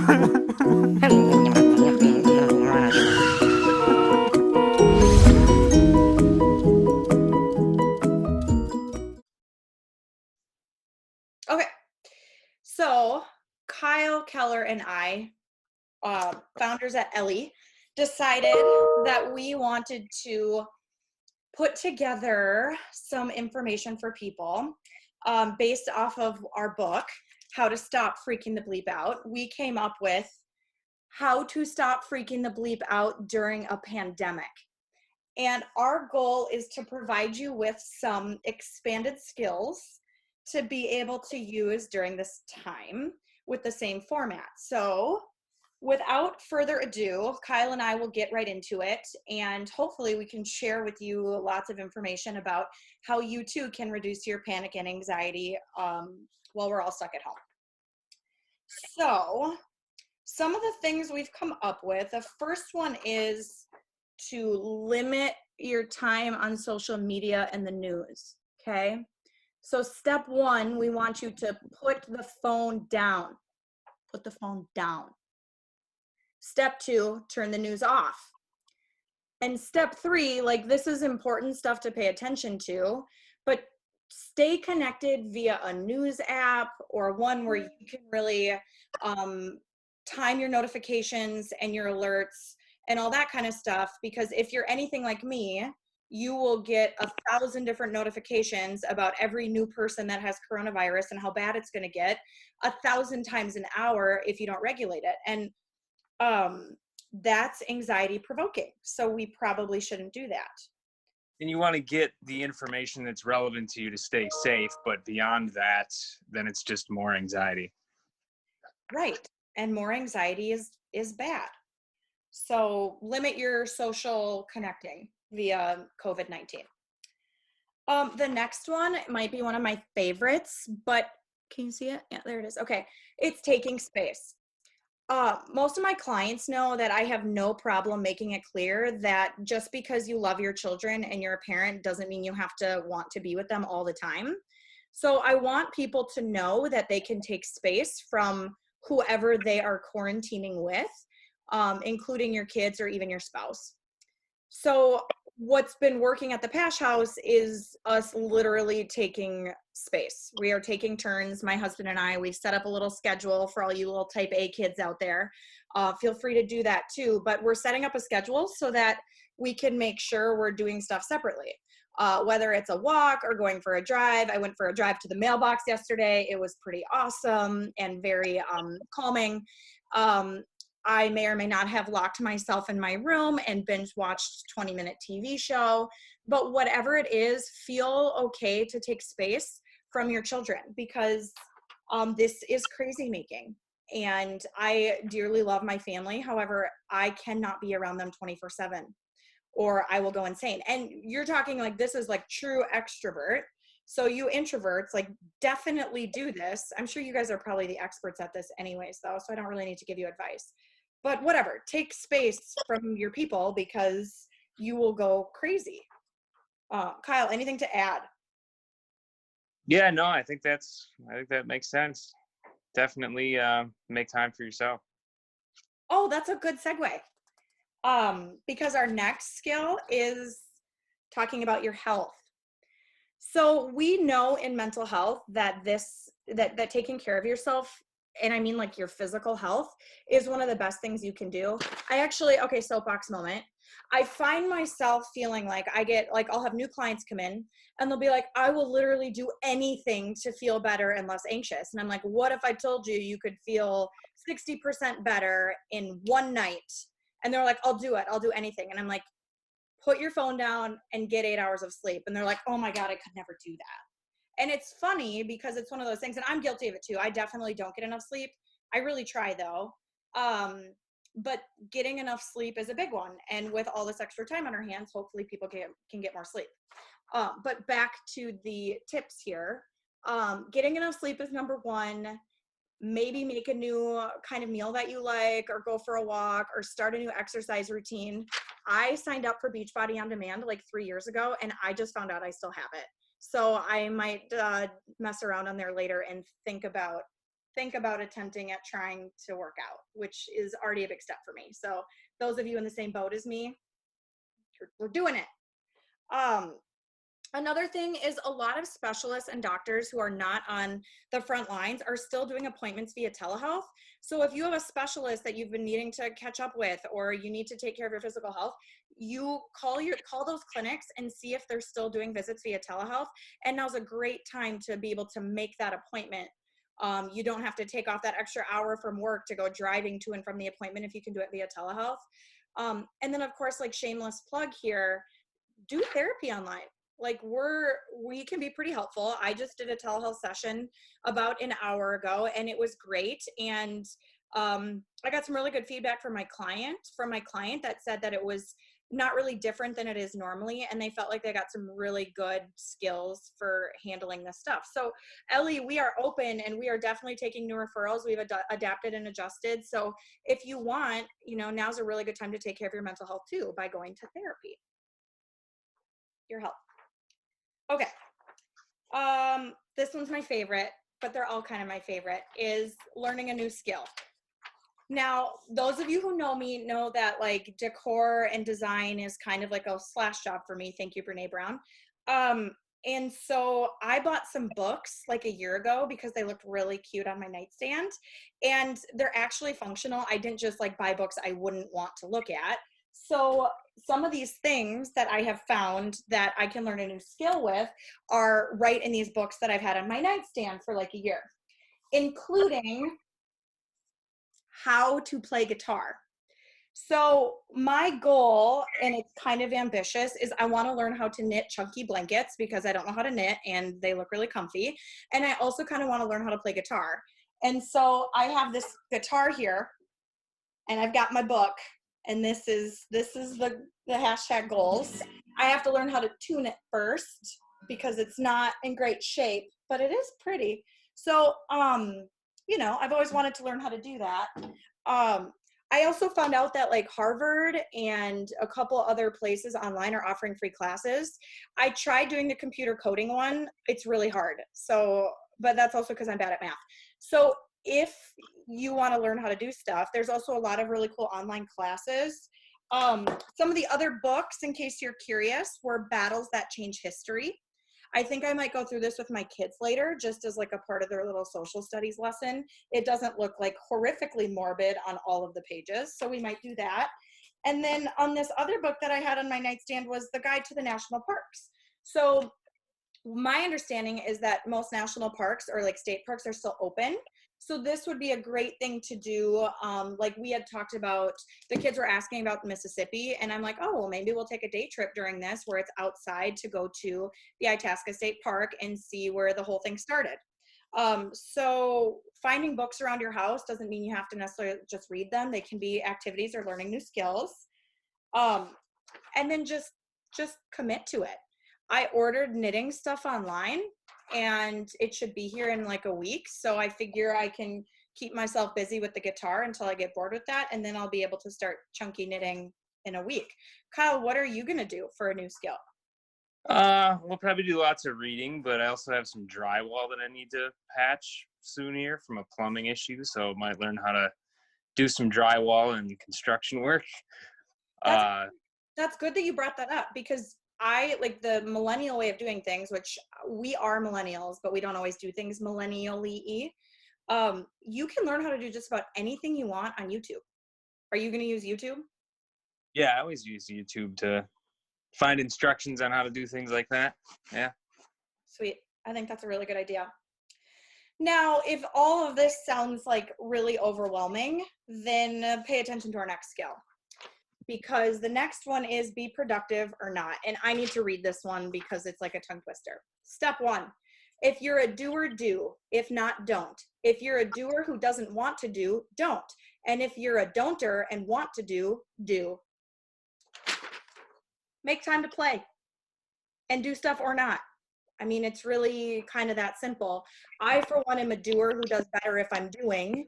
Okay, so Kyle, Keller, and I, founders at Ellie, decided that we wanted to put together some information for people based off of our book, How to Stop Freaking the Bleep Out. We came up with how to stop freaking the bleep out during a pandemic. And our goal is to provide you with some expanded skills to be able to use during this time with the same format. So without further ado, Kyle and I will get right into it, and hopefully we can share with you lots of information about how you too can reduce your panic and anxiety while we're all stuck at home. So some of the things we've come up with, the first one is to limit your time on social media and the news, okay? So step one, we want you to put the phone down. Put the phone down. Step two, turn the news off. And step three, like this is important stuff to pay attention to, but stay connected via a news app or one where you can really time your notifications and your alerts and all that kind of stuff. Because if you're anything like me, you will get 1,000 different notifications about every new person that has coronavirus and how bad it's going to get 1,000 times an hour if you don't regulate it. And that's anxiety provoking. So we probably shouldn't do that. And you want to get the information that's relevant to you to stay safe, but beyond that, then it's just more anxiety. Right. And more anxiety is bad. So limit your social connecting via COVID-19. The next one might be one of my favorites, but can you see it? Yeah, there it is. Okay. It's taking space. Most of my clients know that I have no problem making it clear that just because you love your children and you're a parent doesn't mean you have to want to be with them all the time. So I want people to know that they can take space from whoever they are quarantining with, including your kids or even your spouse. So what's been working at the Pash House is us literally taking space. We are taking turns, my husband and I. We've set up a little schedule for all you little type A kids out there. Feel free to do that too, but we're setting up a schedule so that we can make sure we're doing stuff separately. Whether it's a walk or going for a drive. I went for a drive to the mailbox yesterday. It was pretty awesome and very calming. I may or may not have locked myself in my room and binge watched 20-minute TV show, but whatever it is, feel okay to take space from your children because this is crazy making. And I dearly love my family. However, I cannot be around them 24/7 or I will go insane. And you're talking like this is like true extrovert. So you introverts, like definitely do this. I'm sure you guys are probably the experts at this anyways though, so I don't really need to give you advice. But whatever, take space from your people because you will go crazy. Kyle, anything to add? Yeah, no, I think that makes sense. Definitely make time for yourself. Oh, that's a good segue. Because our next skill is talking about your health. So we know in mental health that that taking care of yourself, and I mean like your physical health, is one of the best things you can do. Okay, soapbox moment. I find myself feeling like I'll have new clients come in and they'll be like, I will literally do anything to feel better and less anxious. And I'm like, what if I told you you could feel 60% better in one night? And they're like, I'll do it. I'll do anything. And I'm like, put your phone down and get 8 hours of sleep. And they're like, oh my God, I could never do that. And it's funny because it's one of those things, and I'm guilty of it too. I definitely don't get enough sleep. I really try though. But getting enough sleep is a big one. And with all this extra time on our hands, hopefully people can get more sleep. But back to the tips here. Getting enough sleep is number one. Maybe make a new kind of meal that you like, or go for a walk, or start a new exercise routine. I signed up for Beachbody On Demand like 3 years ago, and I just found out I still have it. So I might mess around on there later and think about think about attempting at trying to work out, which is already a big step for me. So those of you in the same boat as me, we're doing it. Another thing is a lot of specialists and doctors who are not on the front lines are still doing appointments via telehealth. So if you have a specialist that you've been needing to catch up with, or you need to take care of your physical health, you call those clinics and see if they're still doing visits via telehealth. And now's a great time to be able to make that appointment. You don't have to take off that extra hour from work to go driving to and from the appointment if you can do it via telehealth. And then of course, like shameless plug here, do therapy online. Like we can be pretty helpful. I just did a telehealth session about an hour ago and it was great. And I got some really good feedback from my client that said that it was not really different than it is normally. And they felt like they got some really good skills for handling this stuff. So Ellie, we are open and we are definitely taking new referrals. We've adapted and adjusted. So if you want, now's a really good time to take care of your mental health too, by going to therapy. Your help. Okay. This one's my favorite, but they're all kind of my favorite, is learning a new skill. Now, those of you who know me know that like decor and design is kind of like a slash job for me. Thank you, Brene Brown. And so I bought some books like a year ago because they looked really cute on my nightstand and they're actually functional. I didn't just like buy books I wouldn't want to look at. So some of these things that I have found that I can learn a new skill with are right in these books that I've had on my nightstand for like a year, including how to play guitar. So my goal, and it's kind of ambitious, is I want to learn how to knit chunky blankets because I don't know how to knit and they look really comfy. And I also kind of want to learn how to play guitar. And so I have this guitar here and I've got my book. And this is the hashtag goals. I have to learn how to tune it first because it's not in great shape, but it is pretty. So, I've always wanted to learn how to do that. I also found out that like Harvard and a couple other places online are offering free classes. I tried doing the computer coding one. It's really hard. So, but that's also because I'm bad at math. So if you want to learn how to do stuff, there's also a lot of really cool online classes. Some of the other books, in case you're curious, were Battles That Change History. I think I might go through this with my kids later, just as like a part of their little social studies lesson. It doesn't look like horrifically morbid on all of the pages, so we might do that. And then on this other book that I had on my nightstand was The Guide to the National Parks. So my understanding is that most national parks or like state parks are still open. So this would be a great thing to do. Like we had talked about, the kids were asking about Mississippi and I'm like, oh, well, maybe we'll take a day trip during this where it's outside to go to the Itasca State Park and see where the whole thing started. So finding books around your house doesn't mean you have to necessarily just read them. They can be activities or learning new skills. And then just commit to it. I ordered knitting stuff online and it should be here in like a week. So I figure I can keep myself busy with the guitar until I get bored with that. And then I'll be able to start chunky knitting in a week. Kyle, what are you going to do for a new skill? We'll probably do lots of reading, but I also have some drywall that I need to patch soon here from a plumbing issue. So I might learn how to do some drywall and construction work. That's good that you brought that up because I like the millennial way of doing things, which we are millennials, but we don't always do things millennially. You can learn how to do just about anything you want on YouTube. Are you going to use YouTube? Yeah, I always use YouTube to find instructions on how to do things like that. Yeah. Sweet. I think that's a really good idea. Now, if all of this sounds like really overwhelming, then pay attention to our next skill. Because the next one is be productive or not. And I need to read this one because it's like a tongue twister. Step 1, if you're a doer, do. If not, don't. If you're a doer who doesn't want to do, don't. And if you're a don'ter and want to do, do. Make time to play and do stuff or not. I mean, it's really kind of that simple. I, for one, am a doer who does better if I'm doing.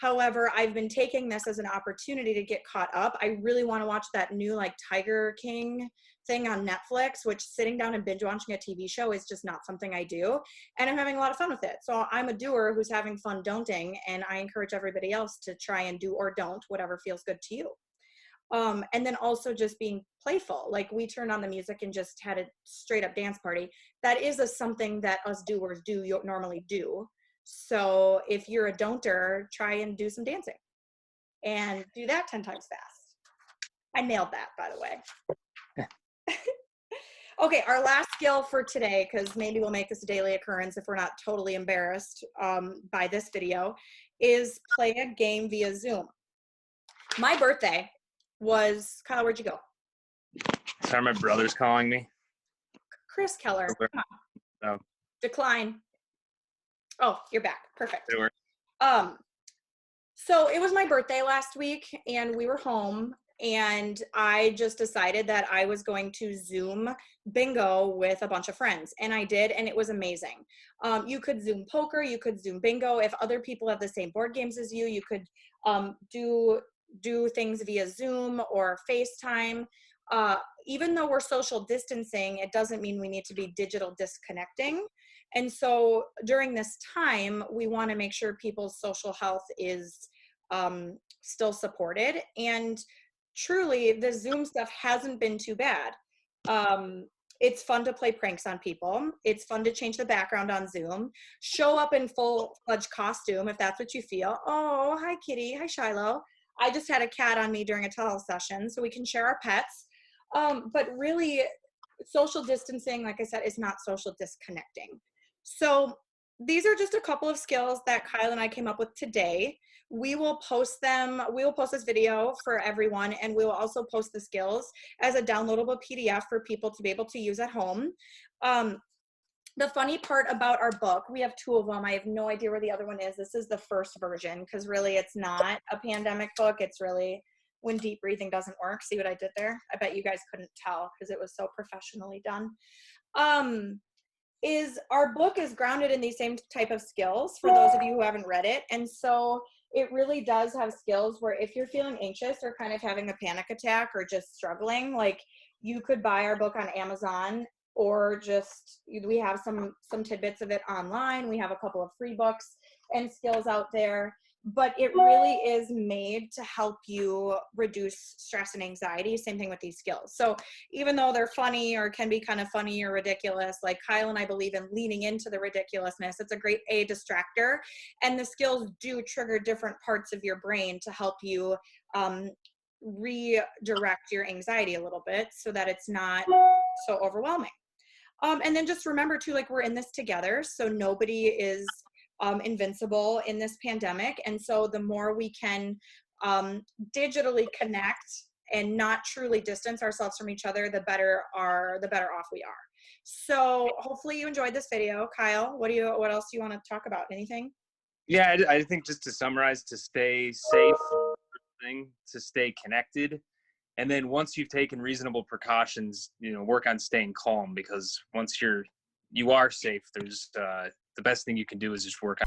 However, I've been taking this as an opportunity to get caught up. I really want to watch that new like Tiger King thing on Netflix, which sitting down and binge watching a TV show is just not something I do. And I'm having a lot of fun with it. So I'm a doer who's having fun don'ting, and I encourage everybody else to try and do or don't whatever feels good to you. And then also just being playful. Like we turned on the music and just had a straight up dance party. That is something that us doers normally do. So if you're a don'ter, try and do some dancing and do that 10 times fast. I nailed that, by the way. Okay, our last skill for today, because maybe we'll make this a daily occurrence if we're not totally embarrassed by this video, is play a game via Zoom. My birthday was, Kyle, where'd you go? Sorry, my brother's calling me. Chris Keller. Come on. Oh. Decline. Oh, you're back. Perfect. Sure. So it was my birthday last week and we were home, and I just decided that I was going to Zoom bingo with a bunch of friends, and I did, and it was amazing. You could Zoom poker, you could Zoom bingo. If other people have the same board games as you, you could do things via Zoom or FaceTime. Even though we're social distancing, it doesn't mean we need to be digital disconnecting. And so during this time, we want to make sure people's social health is still supported. And truly, the Zoom stuff hasn't been too bad. It's fun to play pranks on people. It's fun to change the background on Zoom. Show up in full-fledged costume if that's what you feel. Oh, hi, Kitty. Hi, Shiloh. I just had a cat on me during a tele-session, so we can share our pets. But really, social distancing, like I said, is not social disconnecting. So these are just a couple of skills that Kyle and I came up with today. We will post them. We will post this video for everyone, and we will also post the skills as a downloadable PDF for people to be able to use at home. The funny part about our book, we have two of them. I have no idea where the other one is. This is the first version because really it's not a pandemic book. It's really when deep breathing doesn't work. See what I did there? I bet you guys couldn't tell because it was so professionally done. Our book is grounded in these same type of skills for those of you who haven't read it. And so it really does have skills where if you're feeling anxious or kind of having a panic attack or just struggling, like you could buy our book on Amazon, or just, we have some tidbits of it online. We have a couple of free books and skills out there, but it really is made to help you reduce stress and anxiety. Same thing with these skills. So even though they're funny or can be kind of funny or ridiculous, like Kyle and I believe in leaning into the ridiculousness. It's a great distractor, and the skills do trigger different parts of your brain to help you redirect your anxiety a little bit so that it's not so overwhelming. And then just remember too, like we're in this together, so nobody is invincible in this pandemic. And so the more we can digitally connect and not truly distance ourselves from each other, the better off we are. So hopefully you enjoyed this video. Kyle, what else do you want to talk about? Anything? Yeah, I think just to summarize, to stay safe, to stay connected. And then once you've taken reasonable precautions, work on staying calm, because once you are safe, there's the best thing you can do is just work on